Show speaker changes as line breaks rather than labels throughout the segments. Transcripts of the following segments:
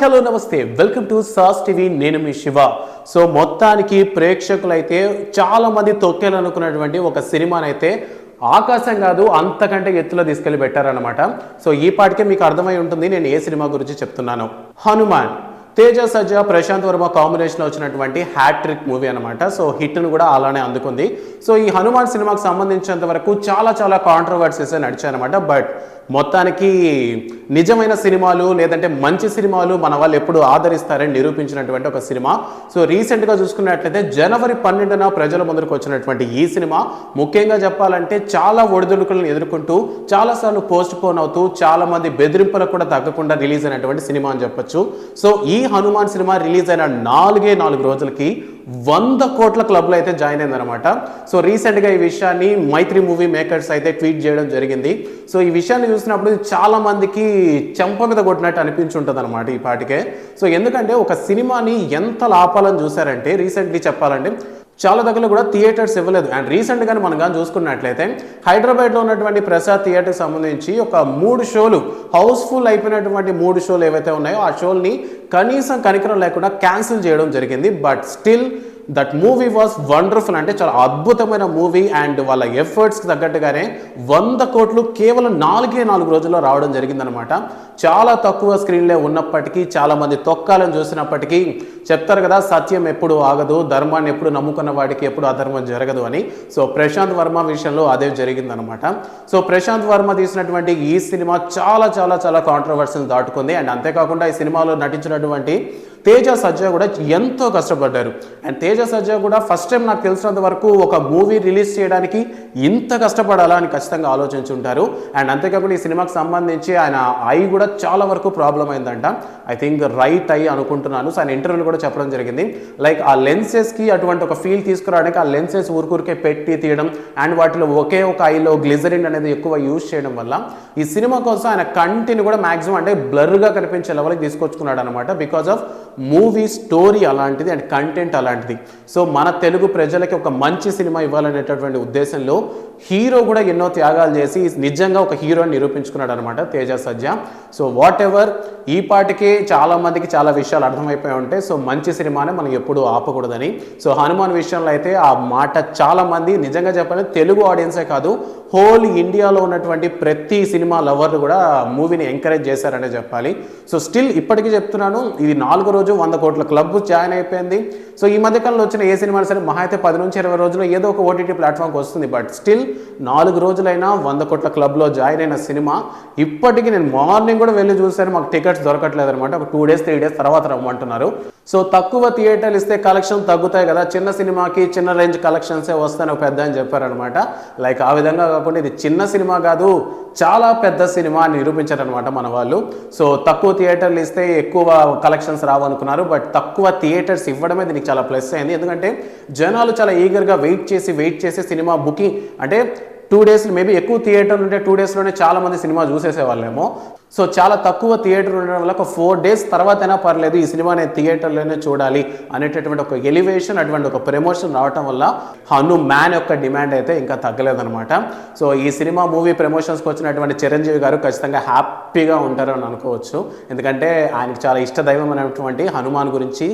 Hello నమస్తే welcome to sauce TV. నేను మీ Shiva. So మొత్తానికి ప్రేక్షకులైతే చాలా మంది తొక్కేయాలనుకున్నటువంటి ఒక సినిమానైతే ఆకాశం కాదు అంతకంటే ఎత్తులో తీసుకెళ్లి పెట్టారనమాట. సో ఈ పాటికే మీకు అర్థమై ఉంటుంది నేను ఏ సినిమా గురించి చెప్తున్నాను. హనుమాన్, తేజ సజ్జా ప్రశాంత్ వర్మ కాంబినేషన్లో వచ్చినటువంటి హ్యాట్రిక్ మూవీ అనమాట. సో హిట్ను కూడా అలానే అందుకుంది. సో ఈ హనుమాన్ సినిమాకి సంబంధించినంత వరకు చాలా కాంట్రవర్సీస్ నడిచాయన్నమాట. బట్ మొత్తానికి నిజమైన సినిమాలు లేదంటే మంచి సినిమాలు మన వాళ్ళు ఎప్పుడు ఆదరిస్తారని నిరూపించినటువంటి ఒక సినిమా. సో రీసెంట్గా చూసుకున్నట్లయితే జనవరి 12న ప్రజల ముందుకు వచ్చినటువంటి ఈ సినిమా ముఖ్యంగా చెప్పాలంటే చాలా ఒడిదుడుకులను ఎదుర్కొంటూ చాలాసార్లు పోస్ట్ పోన్ అవుతూ చాలా మంది బెదిరింపులకు కూడా తగ్గకుండా రిలీజ్ అయినటువంటి సినిమా అని చెప్పొచ్చు. సో ఈ హనుమాన్ సినిమా రిలీజ్ అయిన 4 రోజులకి 100 కోట్ల క్లబ్లో అయితే జాయిన్ అయిందనమాట. సో రీసెంట్గా ఈ విషయాన్ని మైత్రి మూవీ మేకర్స్ అయితే ట్వీట్ చేయడం జరిగింది. సో ఈ విషయాన్ని చూసినప్పుడు చాలా మందికి చెంప మీద కొట్టినట్టు అనిపించుంటుంది అనమాట ఈ పాటికే. సో ఎందుకంటే ఒక సినిమాని ఎంత లాపాలని చూసారంటే రీసెంట్లీ చెప్పాలంటే చాలా దగ్గర కూడా థియేటర్స్ ఇవ్వలేదు. అండ్ రీసెంట్గానే మనం కానీ చూసుకున్నట్లయితే హైదరాబాద్లో ఉన్నటువంటి ప్రసాద్ థియేటర్కి సంబంధించి ఒక 3 షోలు హౌస్ఫుల్ అయిపోయినటువంటి 3 షోలు ఏవైతే ఉన్నాయో ఆ షోల్ని కనీసం కనికరం లేకుండా క్యాన్సిల్ చేయడం జరిగింది. But still that movie was wonderful. అంటే చాలా అద్భుతమైన మూవీ అండ్ వాళ్ళ ఎఫర్ట్స్కి తగ్గట్టుగానే 100 కోట్లు కేవలం 4 రోజుల్లో రావడం జరిగిందనమాట. చాలా తక్కువ స్క్రీన్లే ఉన్నప్పటికీ చాలామంది తొక్కాలని చూసినప్పటికీ చెప్తారు కదా, సత్యం ఎప్పుడు ఆగదు, ధర్మాన్ని ఎప్పుడు నమ్ముకున్న వాడికి ఎప్పుడు అధర్మం జరగదు అని. సో ప్రశాంత్ వర్మ విషయంలో అదే జరిగిందనమాట. సో ప్రశాంత్ వర్మ తీసినటువంటి ఈ సినిమా చాలా కాంట్రవర్సీని దాటుకుంది. అండ్ అంతేకాకుండా ఈ సినిమాలో నటించినటువంటి తేజ సజ్జా కూడా ఎంతో కష్టపడ్డారు. అండ్ తేజ సజ్జా కూడా ఫస్ట్ టైం నాకు తెలిసినంత వరకు ఒక మూవీ రిలీజ్ చేయడానికి ఇంత కష్టపడాలా అని ఖచ్చితంగా ఆలోచించుంటారు. అండ్ అంతేకాకుండా ఈ సినిమాకి సంబంధించి ఆయన ఐ కూడా చాలా వరకు ప్రాబ్లం అయిందంట. ఐ థింక్ రైట్ ఐ అనుకుంటున్నాను. సో ఆయన ఇంటర్వ్యూలో కూడా చెప్పడం జరిగింది. లైక్ ఆ లెన్సెస్కి అటువంటి ఒక ఫీల్ తీసుకురావడానికి ఆ లెన్సెస్ ఊరికే పెట్టి తీయడం అండ్ వాటిలో ఒకే ఒక ఐలో గ్లిజరిన్ అనేది ఎక్కువ యూజ్ చేయడం వల్ల ఈ సినిమా కోసం ఆయన కంటిని కూడా మ్యాక్సిమం అంటే బ్లర్గా కనిపించే లెవెల్కి తీసుకొచ్చుకున్నాడు అనమాట. బికాజ్ ఆఫ్ మూవీ స్టోరీ అలాంటిది అండ్ కంటెంట్ అలాంటిది. సో మన తెలుగు ప్రజలకి ఒక మంచి సినిమా ఇవ్వాలనేటటువంటి ఉద్దేశంలో హీరో కూడా ఎన్నో త్యాగాలు చేసి నిజంగా ఒక హీరోని నిరూపించుకున్నాడు అనమాట తేజ సజ్జా. సో వాట్ ఎవర్ ఈ పాటికే చాలా మందికి చాలా విషయాలు అర్థమైపోయి ఉంటాయి. సో మంచి సినిమానే మనం ఎప్పుడూ ఆపకూడదని. సో హనుమాన్ విషయంలో అయితే ఆ మాట చాలా మంది నిజంగా చెప్పాలంటే తెలుగు ఆడియన్సే కాదు హోల్ ఇండియాలో ఉన్నటువంటి ప్రతి సినిమా లవర్లు కూడా మూవీని ఎంకరేజ్ చేశారనే చెప్పాలి. సో స్టిల్ ఇప్పటికీ చెప్తున్నాను, ఇది 4 రోజు 100 కోట్ల క్లబ్ జాయిన్ అయిపోయింది. సో ఈ మధ్యకాలంలో వచ్చిన ఏ సినిమా సరే మహా అయితే 10 నుంచి 20 రోజుల్లో ఏదో ఒక ఓటీటీ ప్లాట్ఫామ్కి వస్తుంది. బట్ స్టిల్ 4 రోజులైనా 100 కోట్ల క్లబ్లో జాయిన్ అయిన సినిమా ఇప్పటికీ నేను మార్నింగ్ కూడా వెళ్ళి చూసాను, మాకు టికెట్స్ దొరకట్లేదు అనమాట. ఒక 2 days 3 days తర్వాత రమ్మంటున్నారు. సో తక్కువ థియేటర్లు ఇస్తే కలెక్షన్ తగ్గుతాయి కదా, చిన్న సినిమాకి చిన్న రేంజ్ కలెక్షన్సే వస్తాయని ఒక పెద్ద అని చెప్పారనమాట. లైక్ ఆ విధంగా కాకుండా ఇది చిన్న సినిమా కాదు చాలా పెద్ద సినిమా అని నిరూపించారనమాట మన వాళ్ళు. సో తక్కువ థియేటర్లు ఇస్తే ఎక్కువ కలెక్షన్స్ రావనుకున్నారు. బట్ తక్కువ థియేటర్స్ ఇవ్వడమే దీనికి చాలా ప్లస్ అయింది. ఎందుకంటే జనాలు చాలా ఈగర్గా వెయిట్ చేసి సినిమా బుకింగ్ అంటే 2 days మేబీ ఎక్కువ థియేటర్లు ఉంటే 2 daysలోనే చాలా మంది సినిమా చూసేసేవాళ్ళేమో. సో చాలా తక్కువ థియేటర్ ఉండడం వల్ల ఒక 4 days తర్వాతైనా పర్లేదు ఈ సినిమా నేను థియేటర్లోనే చూడాలి అనేటటువంటి ఒక ఎలివేషన్ అటువంటి ఒక ప్రమోషన్ రావటం వల్ల హనుమాన్ యొక్క డిమాండ్ అయితే ఇంకా తగ్గలేదనమాట. సో ఈ సినిమా మూవీ ప్రమోషన్స్కి వచ్చినటువంటి చిరంజీవి గారు ఖచ్చితంగా హ్యాపీగా ఉంటారు అని అనుకోవచ్చు. ఎందుకంటే ఆయనకు చాలా ఇష్టదైవం అనేటువంటి హనుమాన్ గురించి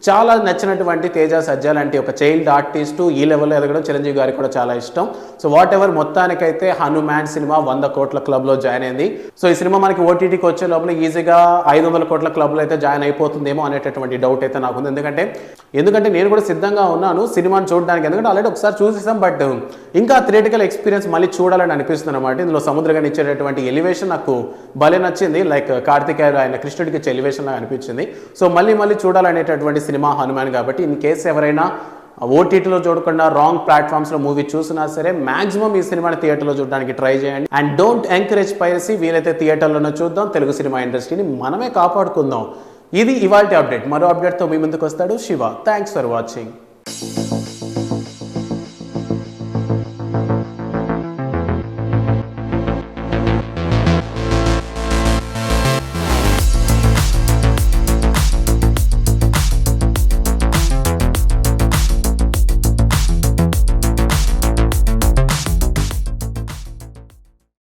చాలా నచ్చినటువంటి తేజ సజ్జా లాంటి ఒక చైల్డ్ ఆర్టిస్టు ఈ లెవెల్లో ఎదగడం చిరంజీవి గారికి కూడా చాలా ఇష్టం. సో వాట్ ఎవర్ మొత్తానికైతే హనుమాన్ సినిమా 100 కోట్ల క్లబ్లో జాయిన్ అయింది. సో ఈ సినిమా మనకి ఓటీటీకి వచ్చే లోపల ఈజీగా 500 కోట్ల క్లబ్లో అయితే జాయిన్ అయిపోతుందేమో అనేటటువంటి డౌట్ అయితే నాకు ఉంది. ఎందుకంటే నేను కూడా సిద్ధంగా ఉన్నాను సినిమాని చూడడానికి. ఎందుకంటే ఆల్రెడీ ఒకసారి చూసేసాం. బట్ ఇంకా థియేటికల్ ఎక్స్పీరియన్స్ మళ్ళీ చూడాలని అనిపిస్తుంది అనమాట. ఇందులో సముద్రగాని ఇచ్చేటటువంటి ఎలివేషన్ నాకు భలే నచ్చింది. లైక్ కార్తికేయ ఆయన కృష్ణుడికి ఇచ్చే ఎలివేషన్ లాగా అనిపించింది. సో మళ్ళీ చూడాలనేటటువంటి సినిమా హనుమాన్ కాబట్టి ఇన్ కేసు ఎవరైనా ఓటీటీలో చూడకుండా రాంగ్ ప్లాట్ఫామ్స్లో మూవీ చూసినా సరే మ్యాక్సిమం ఈ సినిమాని థియేటర్లో చూడడానికి ట్రై చేయండి. And don't encourage piracy. వీలైతే థియేటర్లోనే చూద్దాం, తెలుగు సినిమా ఇండస్ట్రీని మనమే కాపాడుకుందాం. ఇది ఇవాల్టి అప్డేట్. మరో అప్డేట్తో మీ ముందుకు వస్తాడు శివ. Thanks for watching.